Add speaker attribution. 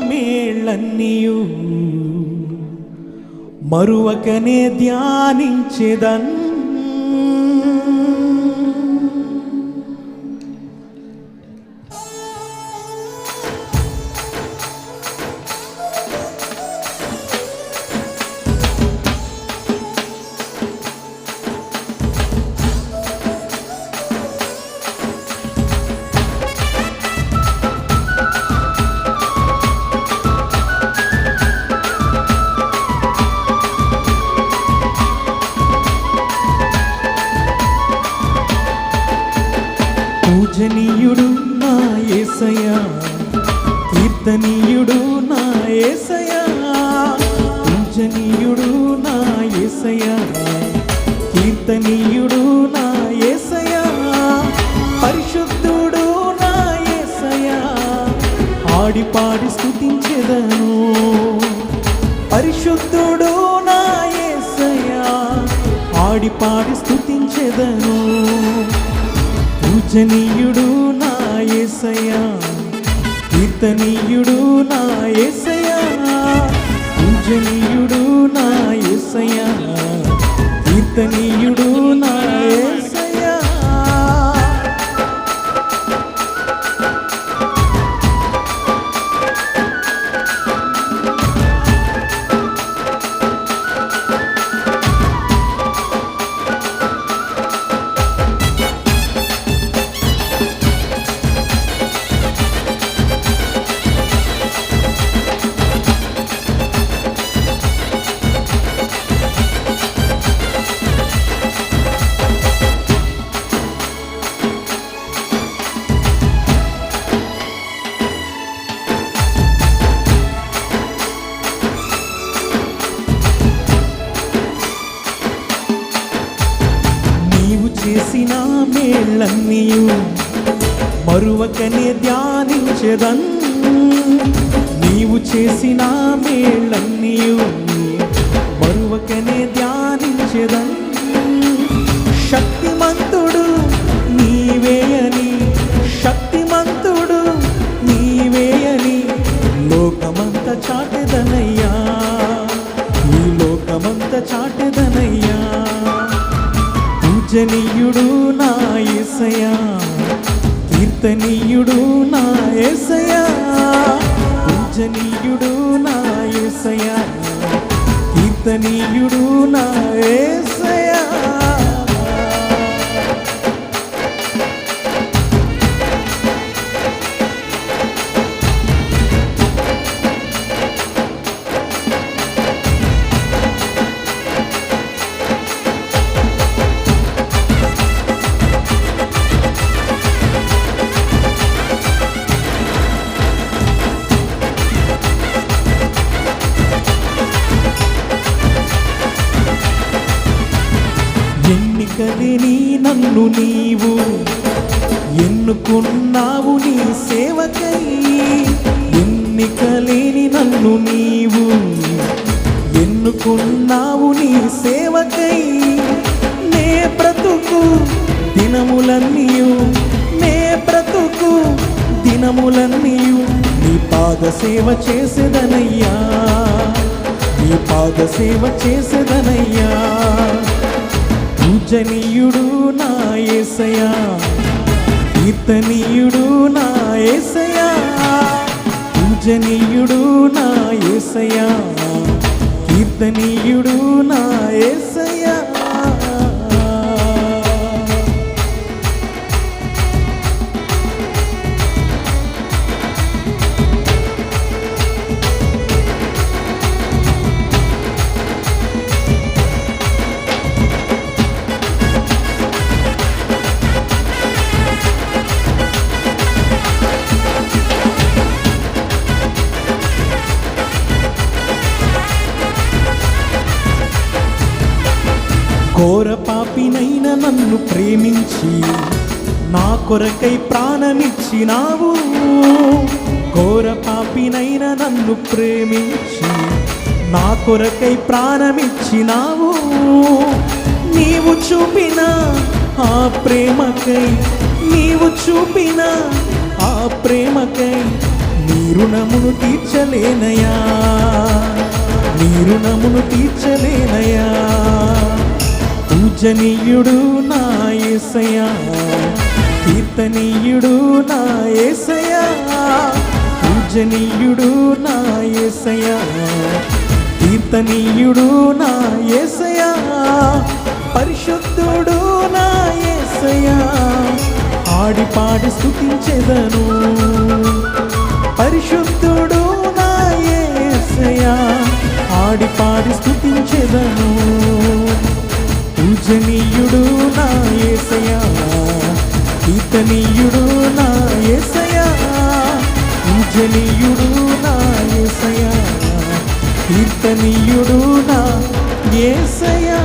Speaker 1: మేళ్ళన్నీయు మరువకనే ధ్యానించెదన్. పూజనీయుడు నా యేసయ్యా, కీర్తనీయుడు నా యేసయ్యా. పూజనీయుడు నా యేసయ్యా, కీర్తనీయుడు నా యేసయ్యా. పరిశుద్ధుడు నా యేసయ్యా, ఆడి పాడి స్తుతించెదను. పరిశుద్ధుడు నా యేసయ్యా, ఆడి పాడి స్తుతించెదను. పూజనీయుడు నా యేసయ్యా, కీర్తనీయుడు నా యేసయ్యా. పూజనీయుడు నా యేసయ్యా, కీర్తనీయుడు నా యేసయ్యా. చేసిన మేళ్ళన్నీయు మరువకనే ధ్యానించెదన్. నీవు చేసిన మేళ్ళన్నీయు మరువకనే ధ్యానించెదన్. శక్తిమంతుడు నీవేయని, శక్తిమంతుడు నీవేయని లోకమంత చాటెదనయ్యా, ఈ లోకమంత చాటెదనయ్యా. పూజనీయుడు నా యేసయ్యా, కీర్తనీయుడు నా యేసయ్యా. పూజనీయుడు నా యేసయ్యా, కీర్తనీయుడు నా యేసయ్యా. ఎన్నికలేని నన్ను నీవు ఎన్నుకున్నావు నీ సేవకై. ఎన్నికలేని నన్ను నీవు ఎన్నుకున్నావు నీ సేవకై. నే బ్రతుకు దినములన్నీయు, నే బ్రతుకు దినములన్నీయు నీ పాద సేవ చేసేదనయ్యా, నీ పాద సేవ చేసేదనయ్యా. పూజనీయుడు నా యేసయ్యా, కీర్తనీయుడు నా యేసయ్యా. పూజనీయుడు నా యేసయ్యా, కీర్తనీయుడు నా యేసయ్యా. ఘోర పాపినైన నన్ను ప్రేమించి నా కొరకై ప్రాణమిచ్చినావు. ఘోర పాపినైన నన్ను ప్రేమించి నా కొరకై ప్రాణమిచ్చినావు. నీవు చూపిన ఆ ప్రేమకై, నీవు చూపిన ఆ ప్రేమకై నీ రుణమును తీర్చలేనయా, నీ రుణమును తీర్చలేనయా. పూజనీయుడు నా యేసయ్యా, కీర్తనీయుడు నా యేసయ్యా, పూజనీయుడు నా యేసయ్యా, కీర్తనీయుడు నా యేసయ్యా, పరిశుద్ధుడు నా యేసయ్యా, ఆడి పాడి స్తుతించెదను. పరిశుద్ధుడు నా యేసయ్యా, ఆడి పాడి స్తుతించెదను. పూజనీయుడు నా యేసయ్యా, కీర్తనీయుడు నా యేసయ్యా, పూజనీయుడు నా యేసయ్యా, కీర్తనీయుడు నా యేసయ్యా.